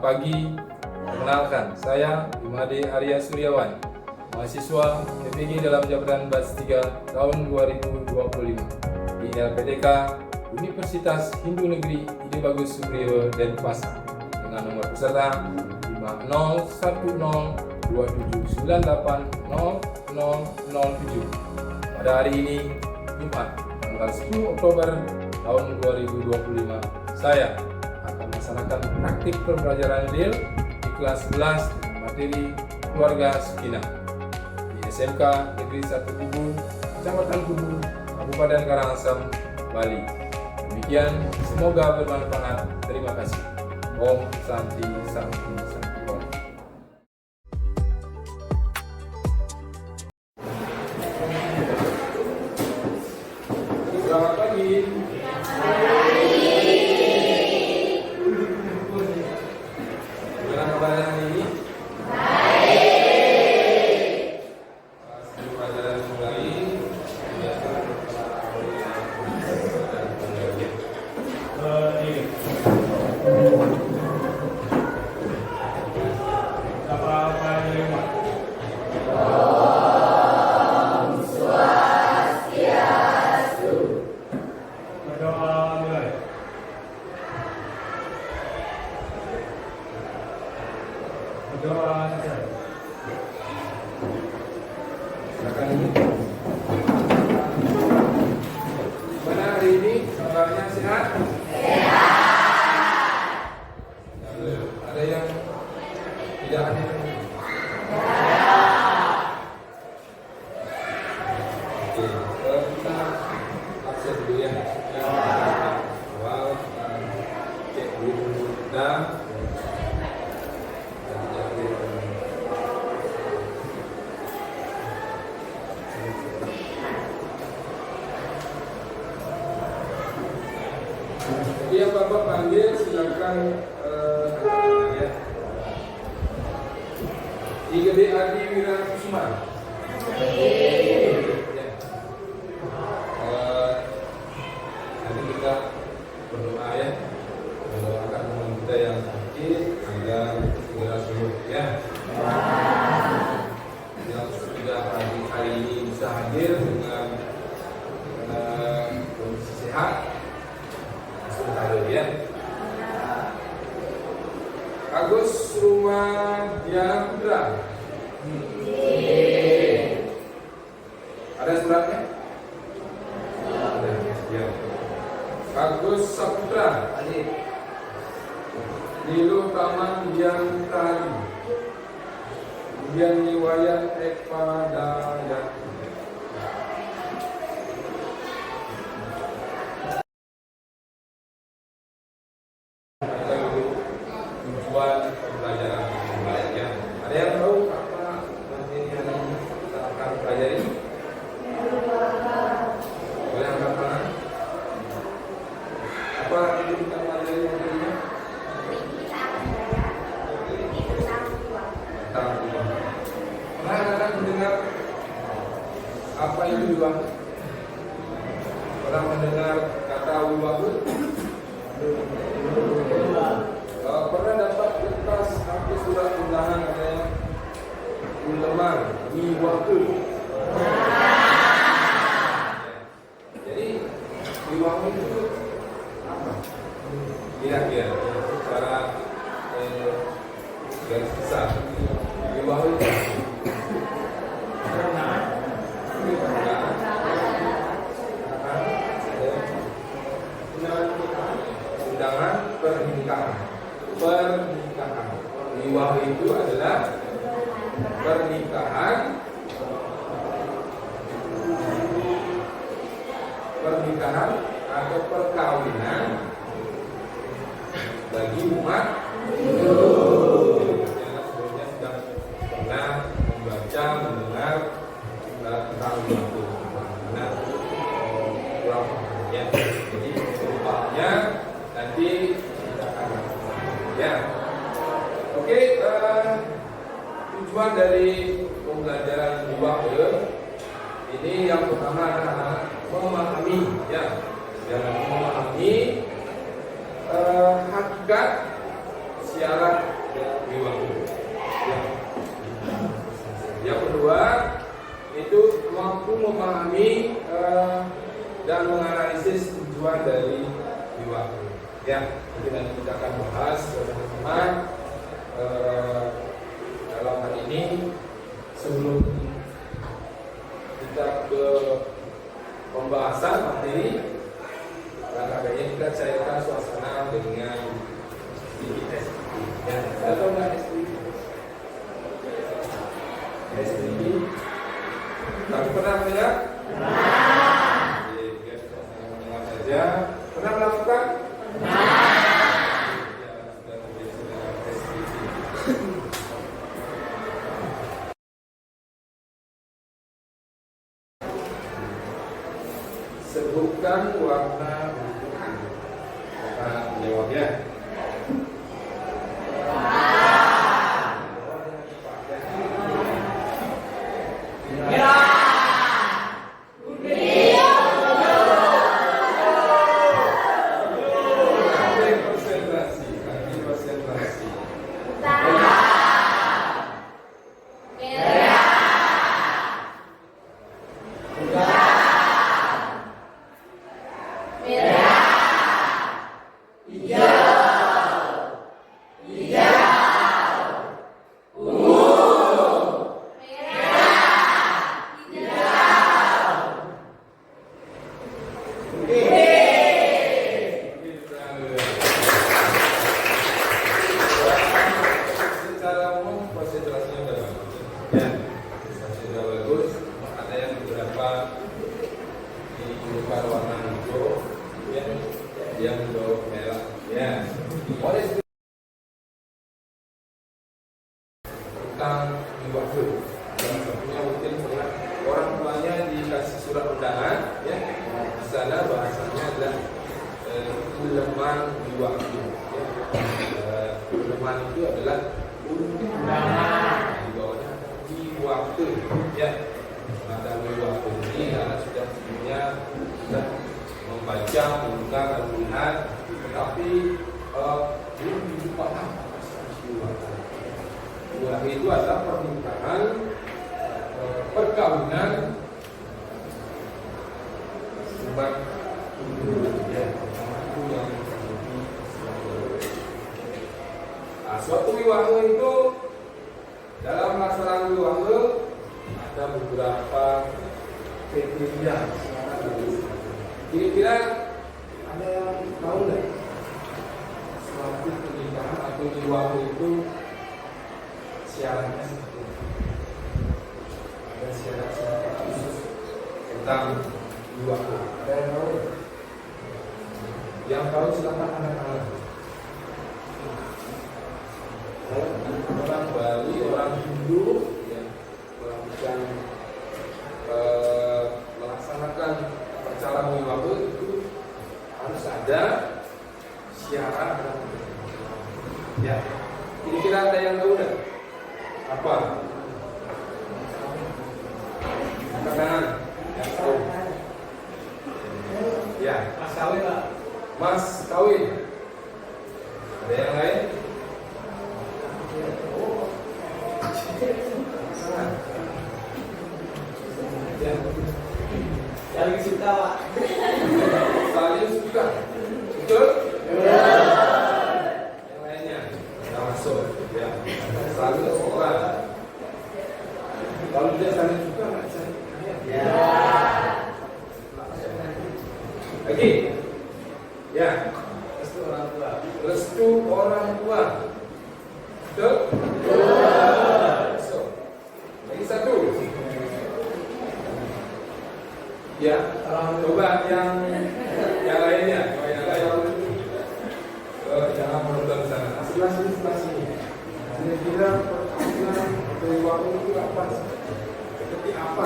pagi. Perkenalkan, saya Imade Arya Suryawan, mahasiswa PPG dalam jabatan batch 3 tahun 2025 di LPDK Universitas Hindu Negeri Ide Bagus Supriyo Denpasar dengan nomor peserta 501027980007. Pada hari ini, Jumat, tanggal 10 Oktober tahun 2025, saya akan melaksanakan praktik pembelajaran real di kelas 11 dengan materi keluarga Sakinah di SMK Negeri 1 Kubu, Kecamatan Kubu, Kabupaten Karangasem, Bali. Demikian, semoga bermanfaat. Terima kasih. Om Santi Santi Santi Om. Selamat pagi. Gimana kabarnya hari ini? Pelajaran mulai. Gimana hari ini? Kabarnya sehat? Ada yang tidak hadir? Oke, kita absen dulu ya. Awal cek dulu dan jadi yang Bapak panggil silakan ya. Igede Adi Wirakusuma. Ya. Nanti kita berdoa ya. Mendoakan teman kita yang sakit agar segera sembuh ya. Yang sudah hari ini bisa hadir dengan kondisi sehat. Ya. Agus Rumah Putra. Ada suratnya? Ada. Ya. Agus Saputra. Nilu Taman Yang Tadi. Kemudian Niwayan Ekpadaya. Pembelajaran ya. Ada yang tahu apa materi yang kita akan pelajari? Boleh angkat tangan? Apa yang kita pelajari materinya? Tentang uang. Pernah ada mendengar apa itu uang? Pernah mendengar kata uang? Pernah dapat kertas atau surat undangan ada lembar di waktu. Jadi di waktu itu apa? Kira-kira secara garis besar di waktu itu undangan pernikahan. Liwah itu adalah pernikahan atau perkawinan bagi umat Hindu. Sebelumnya sudah pernah membaca, mendengar tentang itu. Nah, kurang ya. Jadi tempatnya nanti kita akan ya. Oke, tujuan dari pembelajaran liwah ini yang pertama adalah memahami ya, memahami hakikat syarat wiwaku. Ya. Yang kedua itu mampu memahami dan menganalisis tujuan dari wiwaku. Ya, nanti kita akan bahas bersama dalam hal ini. Sebelum kita ke pembahasan materi, agaknya kita cairkan suasana dengan sedikit SPI. Ya, atau enggak SPI? SPI. Tapi pernah mendengar? Pernah. Oke, biar suasana mendengar saja. Pernah melakukan? Pernah. Ya, sudah terbiasa dengan SPI. Sebutkan warna untuk Anda. Akan menjawab ya. Tentang wiwaku. Salah satunya mungkin pernah orang tuanya dikasih surat undangan, ya. Di sana bahasanya adalah uleman wiwaku. Ya. Uleman itu adalah undangan. Di bawahnya wiwaku, ya. Maka wiwaku ini karena sudah punya sudah membaca, mendengar dan melihat, tetapi belum dipaham wiwaku. Wiwaku itu adalah pernikahan, perkawinan umat Hindu, ya, itu yang suatu wiwaku itu dalam pelaksanaan wiwaku ada beberapa kriteria. Kira-kira ada yang tahu nggak suatu pernikahan atau wiwaku itu syaratnya seperti apa? Ada syarat-syarat khusus tentang wiwaku. Ada yang tahu? Yang tahu silakan anak-anak. Orang Bali, orang Hindu yang melakukan melaksanakan acara wiwaku itu harus ada syarat. Ya, kira-kira ada yang tahu nggak? Apa? Makanan yang tahu? Ya, mas kawin lah. Mas kawin. Ada yang lain? Ya. Saling suka, Pak. Saling suka. Betul? Ya. Yang lainnya kita masuk. Ya. Saling suka. Kalau dia saling suka, nggak saling. Ya. Lagi. Ya. Restu orang tua. Restu orang tua. Betul? So, lagi satu. Ya, coba yang lainnya. Jangan menonton sana. Sebelah sini. Kira-kira perkawinan atau wiwaku itu apa? Seperti apa?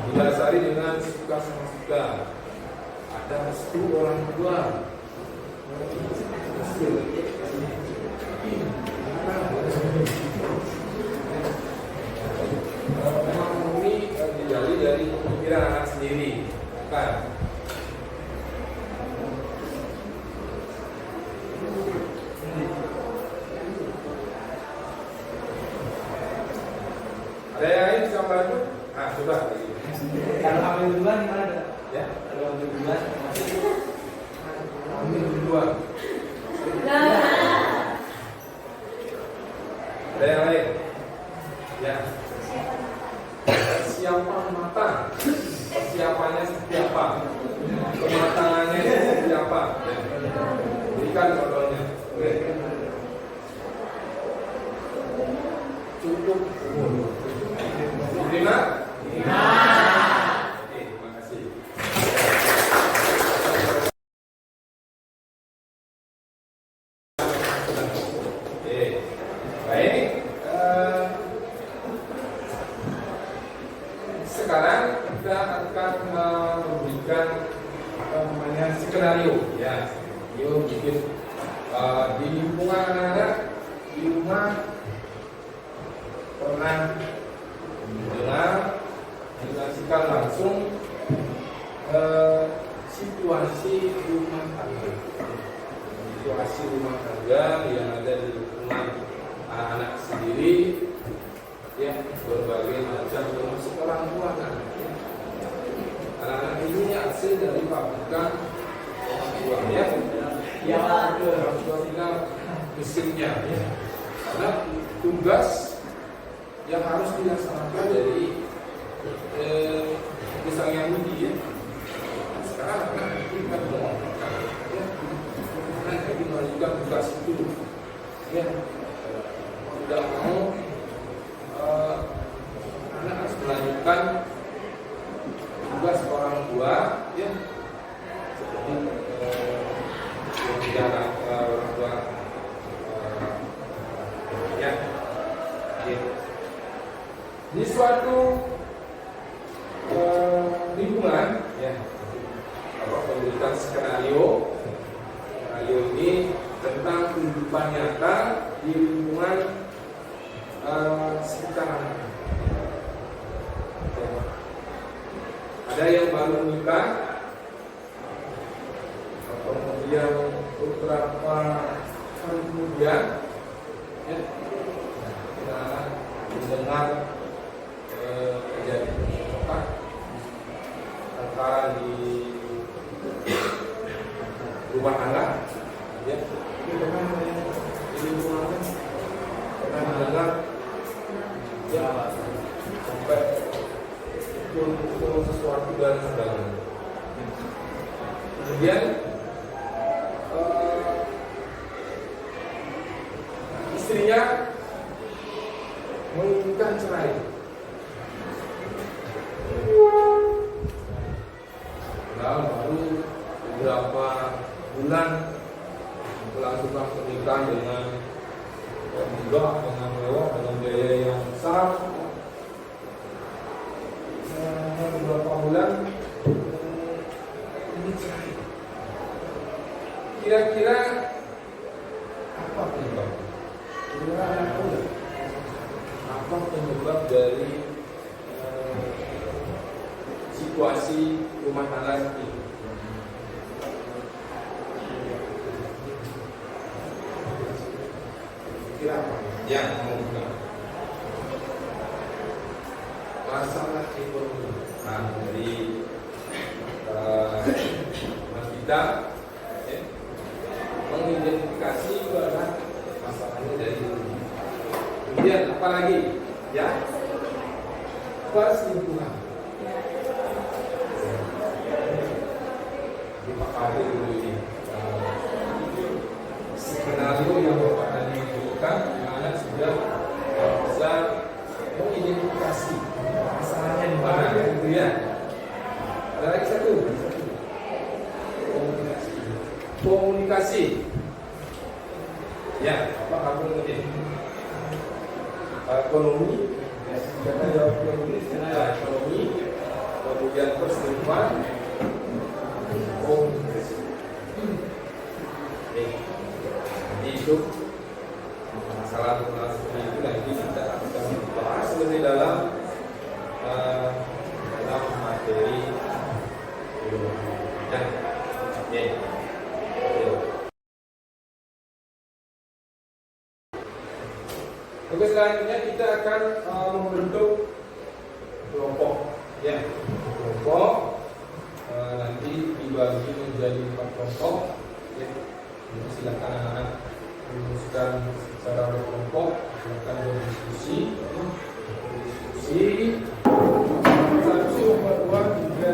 Didasari dengan suka sama suka. Ada restu orang tua. Memang ini digali dari pemikiran anak sendiri, kan? gambarnya? Nah, coba. Kalau ambil duluan gimana? Ya, Kalau ambil duluan ambil duluan. Ada yang lain? Ya. Persiapan matang. Persiapannya seperti apa? Kematangannya seperti apa? Ya. Berikan contohnya. Oke. Cukup. Terima? Oke, terima kasih. Oke, baik. Sekarang kita akan memberikan skenario, ya. Skenario bikin di lingkungan anak-anak di rumah pernah mendengar menyaksikan langsung situasi rumah tangga, yang ada di lingkungan anak-anak sendiri, ya, berbagai macam termasuk orang tua kan. Anak-anak ini hasil dari pabrikan orang tua, ya, orang tua tinggal mesinnya, ya. Karena tugas yang harus dilaksanakan dari pisang Yahudi, ya. Sekarang kita melakukan, ya, lagi melakukan tugas itu, ya. Tidak mau anak harus melanjutkan tugas orang tua, ya, seperti yang tidak orang tua, ya. Di suatu lingkungan, ya, memberikan skenario ini tentang kehidupan nyata di lingkungan sekitar anak. Ada yang baru menikah, kemudian beberapa hari kemudian, ya, kita mendengar kejadian pencekcokan antara di rumah tangga, ya. Ini di lingkungan pernah mendengar, ya, sampai pukul sesuatu dan sebagainya. Kemudian istrinya menginginkan cerai. Baru beberapa bulan melakukan pernikahan dengan megah, dengan mewah, dengan biaya yang besar. Beberapa bulan ini cerai. Kira-kira apa penyebab? Apa penyebab dari situasi rumah tangga ini? Kira apa? Yang mengungkap masalah ekonomi. Nah, dari Mas Gita, ya, mengidentifikasi itu adalah masalahnya dari ekonomi. Kemudian apa lagi? Ya, perselingkuhan. Dipakai dulu ini skenario yang Bapak tadi tunjukkan, di mana sudah bisa mengidentifikasi masalahnya di mana, gitu ya. Ada lagi satu, komunikasi. Ya, apa kamu ngerti? Ekonomi, ekonomi, kemudian perselingkuhan, komunikasi. Itu masalah seperti itu nanti kita akan bahas lebih dalam materi dan Oke, selanjutnya kita akan membentuk kelompok, ya kelompok. Nanti dibagi menjadi 4 kelompok, ya. Jadi silakan anak-anak merumuskan secara berkelompok, silakan berdiskusi, satu, dua, tiga,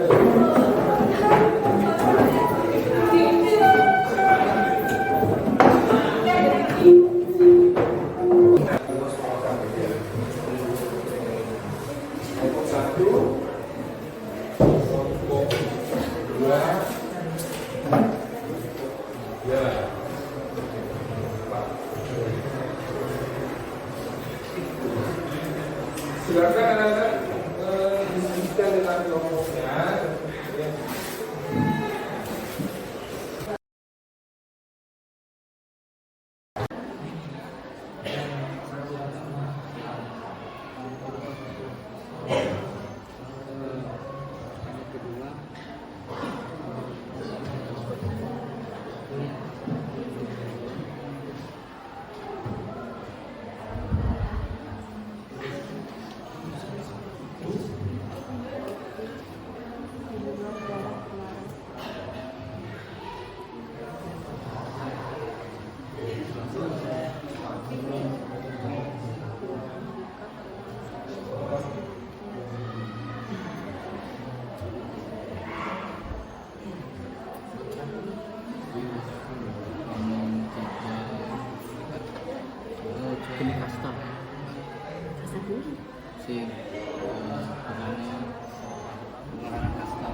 kelompok 1, kelompok 2, ya. Silakan anak-anak diskusikan dengan kelompoknya. Ya. Kini kasta sing pengarang kasta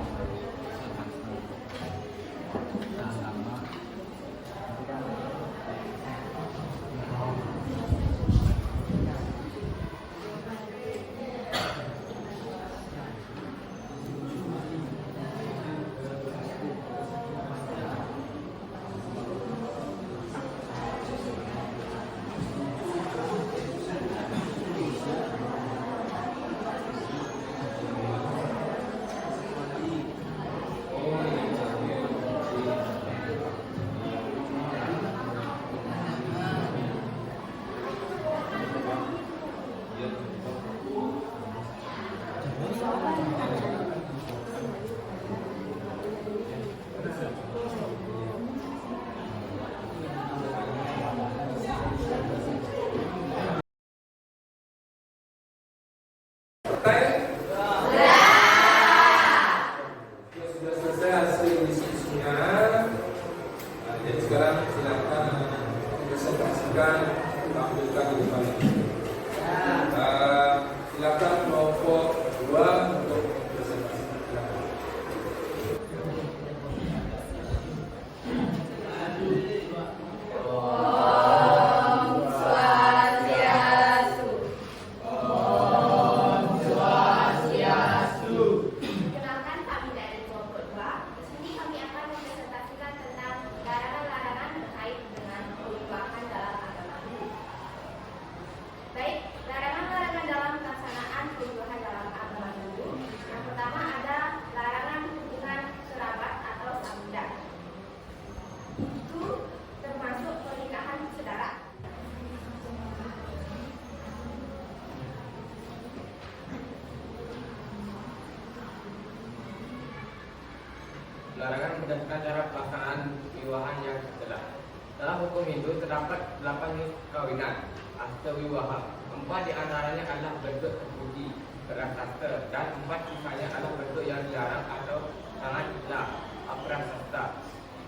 agama Sudah selesai hasil diskusinya. Nah, jadi sekarang silakan presentasikan, tampilkan di depan ini. Silakan kelompok 2 untuk presentasi. Silakan. Kenalkan kami dari kelompok 2. Di sini kami akan mempresentasikan tentang larangan-larangan terkait dengan perubahan dalam agama. Baik, larangan-larangan dalam pelaksanaan perubahan dalam agama Hindu. Yang pertama ada larangan hubungan kerabat atau samudra. Itu termasuk pernikahan saudara. Larangan berdasarkan cara pelaksanaan wiwahan yang tercela. Dalam hukum Hindu terdapat 8 jenis perkawinan asta wiwaha. 4 di antaranya adalah bentuk terpuji, prasasta, dan 4 sisanya adalah bentuk yang dilarang atau sangat dicela, aprasasta,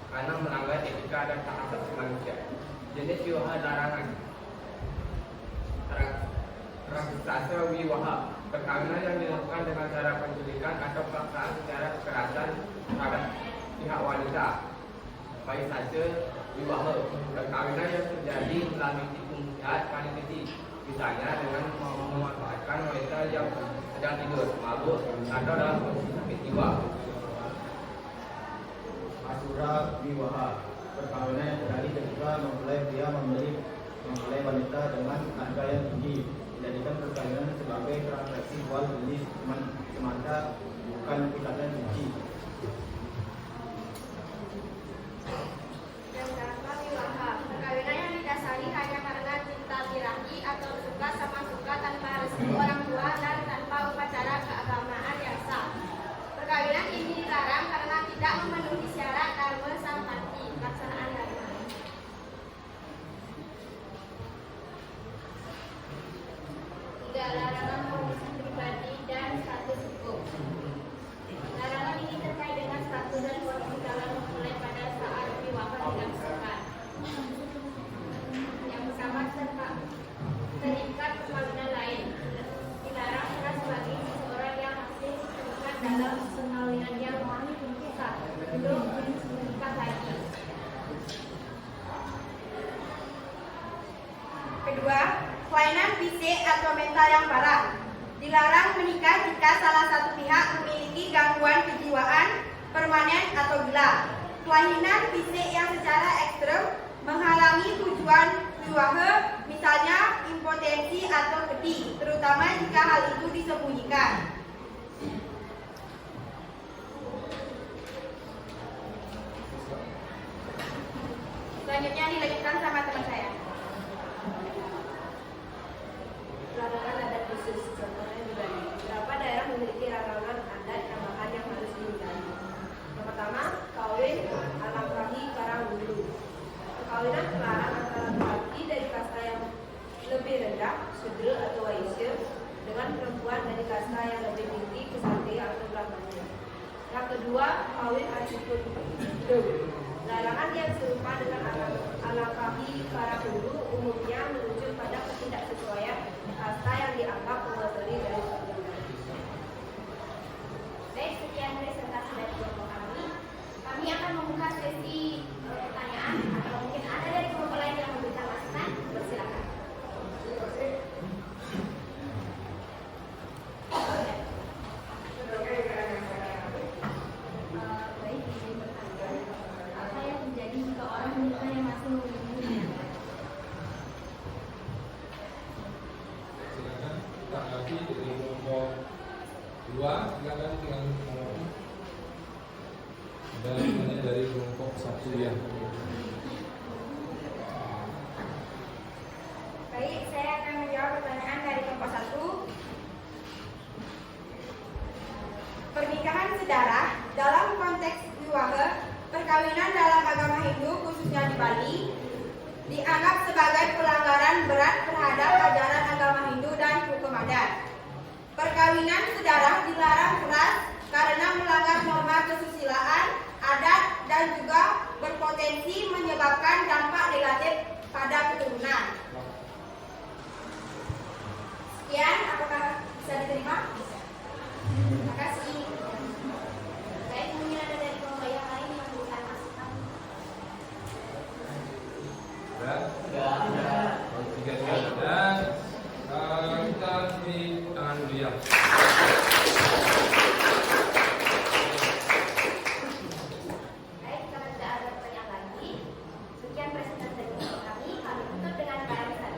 karena melanggar etika dan hak asasi manusia. Jenis wiwaha larangan. Prasasta wiwaha, perkawinan yang dilakukan dengan cara penculikan atau paksaan secara kekerasan terhadap pihak wanita. Baik saja wiwaha, perkawinan yang terjadi melalui tipu muslihat manipulasi, misalnya dengan memanfaatkan wanita yang sedang tidur, mabuk, atau dalam kondisi sakit jiwa. Asura wiwaha, perkawinan yang terjadi ketika mempelai pria mempelai wanita dengan harga yang tinggi, menjadikan perkawinan sebagai transaksi jual beli semata, bukan ikatan suci. Yang kedua wiwaha, perkawinan yang didasari hanya karena cinta birahi atau suka sama suka tanpa restu orang tua dan tanpa upacara keagamaan. larangan kondisi pribadi dan status hukum. Larangan ini terkait dengan status dan kondisi calon mempelai pada saat wiwaha dilaksanakan. Yang pertama, terikat perkawinan lain. Dilarang keras bagi seseorang yang masih terikat dalam perkawinan yang sah belum menikah lagi. Kedua, kelainan fisik atau mental yang parah. Dilarang menikah jika salah satu pihak memiliki gangguan kejiwaan permanen atau gila. Kelainan fisik yang secara ekstrem menghalangi tujuan wiwaha, misalnya impotensi atau pedih, terutama jika hal itu disembunyikan. Selanjutnya dilanjutkan sama teman saya. Larangan adat khusus, contohnya di Bali. Beberapa daerah memiliki larangan adat tambahan yang harus dihindari. Yang pertama, kawin alangkahi karang dulu. Perkawinan terlarang antara laki dari kasta yang lebih rendah, sudra atau waisya, dengan perempuan dari kasta yang lebih tinggi, kesatria atau brahmana. Yang kedua, kawin acukun dulu. Larangan yang serupa dengan alangkahi karang dulu umumnya merujuk pada ketidaksesuaian kasta yang dianggap mengotori dari sebelumnya. Baik, sekian presentasi dari kelompok kami. Kami akan membuka sesi pertanyaan atau mungkin ada dari kelompok lain yang memberikan masukan. Bersilakan. Baik, izin bertanya. Apa yang terjadi jika orang menikah yang masih memiliki? Silakan tanggapi dari kelompok 2. Silakan tinggal menanggapi. Dan hanya dari kelompok 1 ya. Baik, saya akan menjawab pertanyaan dari kelompok 1. Pernikahan sedarah dalam konteks wiwaha, perkawinan dalam agama Hindu khususnya di Bali dianggap sebagai pelanggaran berat terhadap ajaran agama Hindu dan hukum adat. Perkawinan sedarah dilarang keras karena melanggar norma kesusilaan, adat, dan juga berpotensi menyebabkan dampak negatif pada keturunan. Sekian, apakah bisa diterima? Terima kasih. Baik, mungkin ada dari kelompok yang lain yang memberikan masukan. Ada? Tiga ada. Kita beri tangan dulu ya. Baik, kalau tidak ada pertanyaan lagi, sekian presentasi dari kelompok kami. Kami tutup dengan barisan.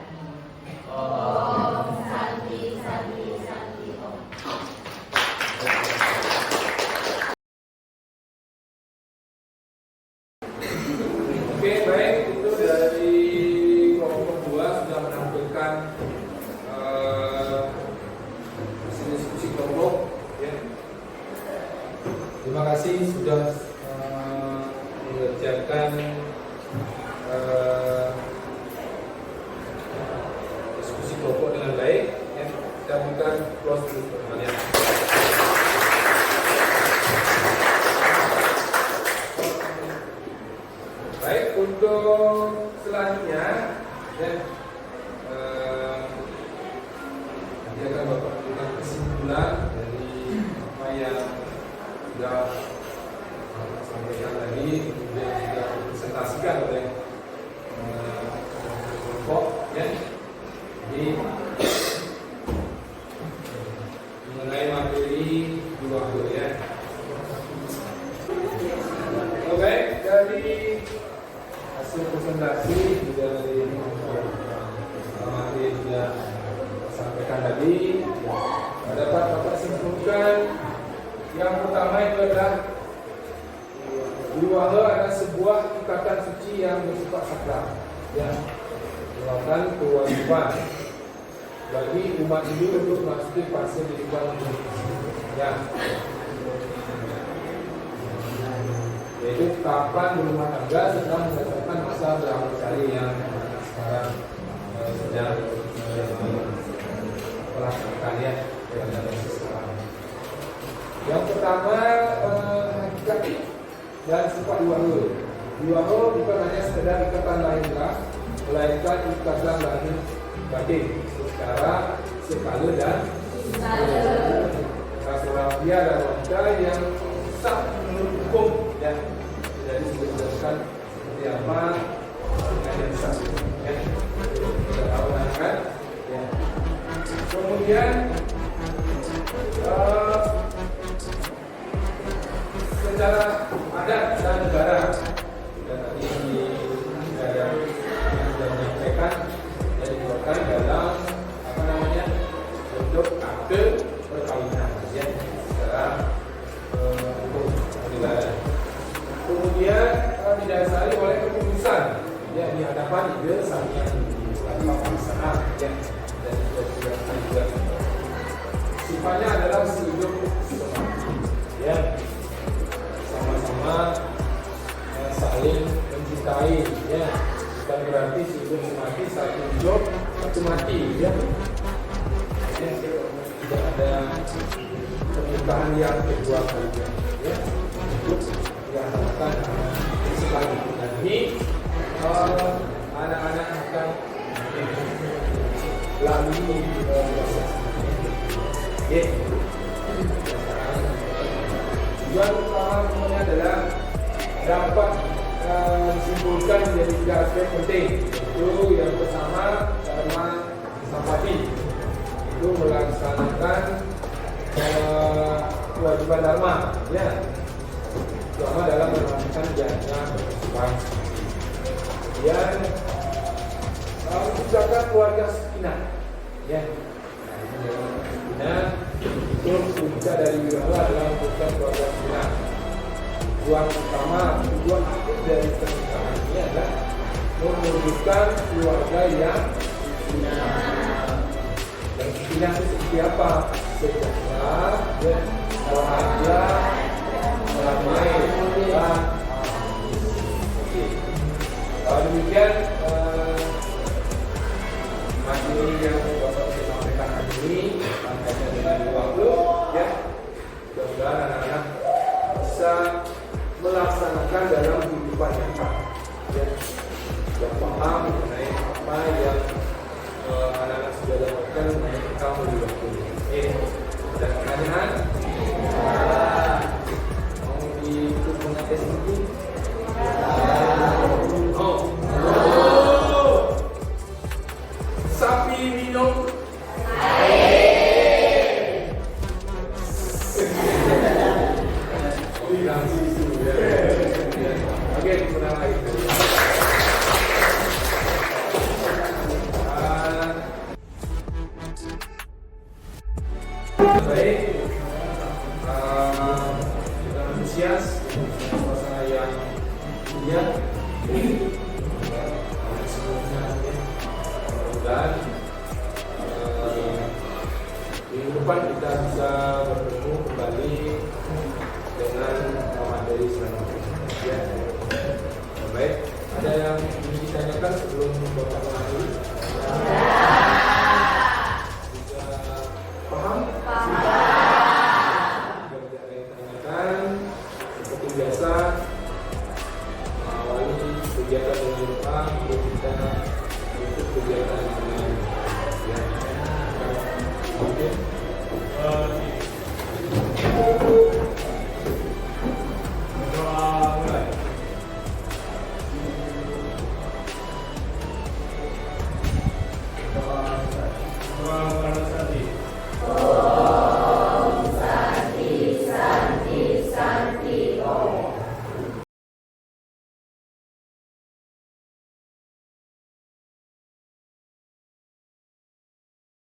Om Santi Santi Santi Om. Oke, baik, itu dari kelompok 2 sudah menampilkan hasil diskusi kelompok ya. Terima kasih sudah mengerjakan diskusi kelompok dengan baik ya. Kita bukan close dulu pertemuannya. Baik, untuk selanjutnya ya, nanti akan Bapak berikan kesimpulan dari apa yang sudah Bapak sampaikan tadi, kemudian juga dipresentasikan oleh kelompok ya. Jadi mengenai materi dua ya. Oke, dari hasil presentasi juga dari materi sudah sampaikan tadi, dapat Bapak simpulkan yang pertama itu adalah wiwaha adalah sebuah ikatan suci yang bersifat sakral, ya, merupakan kewajiban bagi umat Hindu untuk memasuki fase kehidupan ya, yaitu kapan berumah tangga setelah mendapatkan masa brahmacari yang sekarang sedang Yang pertama hakikat dan sifat wiwaha. Wiwaha bukan hanya sekedar ikatan lahiriah, melainkan ikatan lahir batin secara skala dan seorang pria dan wanita yang sah menurut hukum ya. Jadi disebutkan seperti apa yang sah ya. Kita tahu kan ya. Kemudian secara adat dan negara dan tadi yang sudah menyampaikan yang dikeluarkan dalam apa namanya bentuk akte perkawinan ya secara hukum negara. Kemudian didasari oleh keputusan ya di hadapan ide sang yang pasangan ya dan juga sifatnya adalah sehidup semati ya sama-sama saling mencintai ya bukan berarti sehidup semati satu hidup satu mati ya. Tidak ada pernikahan yang kedua kalinya ya untuk dilaksanakan sekali dan ini anak-anak akan lalui proses ya. Tujuan utamanya adalah dapat disimpulkan menjadi 3 aspek penting. Itu yang pertama dharma sampati, itu melaksanakan kewajiban dharma ya, terutama dalam melaksanakan jasa kehidupan. Kemudian menciptakan keluarga sakinah ya. Nah, itu puncak dari wibawa adalah menciptakan keluarga sakinah. Tujuan utama, tujuan akhir dari pernikahan ini adalah mewujudkan keluarga yang sakinah itu seperti apa? Sejahtera, ya, bahagia, damai, dan kalau demikian materi yang Bapak sampaikan hari ini kaitannya dengan waktu ya, mudah-mudahan anak-anak bisa melaksanakan dalam kehidupan nyata ya, yang paham mengenai apa yang anak-anak sudah dapatkan mengenai kamu di waktu ini. Ada pertanyaan? Mau diikut mengetes ini? Sapi minum air. Bilang susu ya. Oke, kurang lagi. Baik, kita antusias suasana yang mulia. Dan minggu depan kita bisa bertemu kembali dengan materi selanjutnya ya. Baik, ada yang ingin ditanyakan sebelum Bapak mengakhiri? Bisa paham? Jika tidak ada yang ditanyakan, seperti biasa awali kegiatan dengan doa untuk kita untuk kegiatan dengan ya. Oke. Doa mulai. Doa mulai.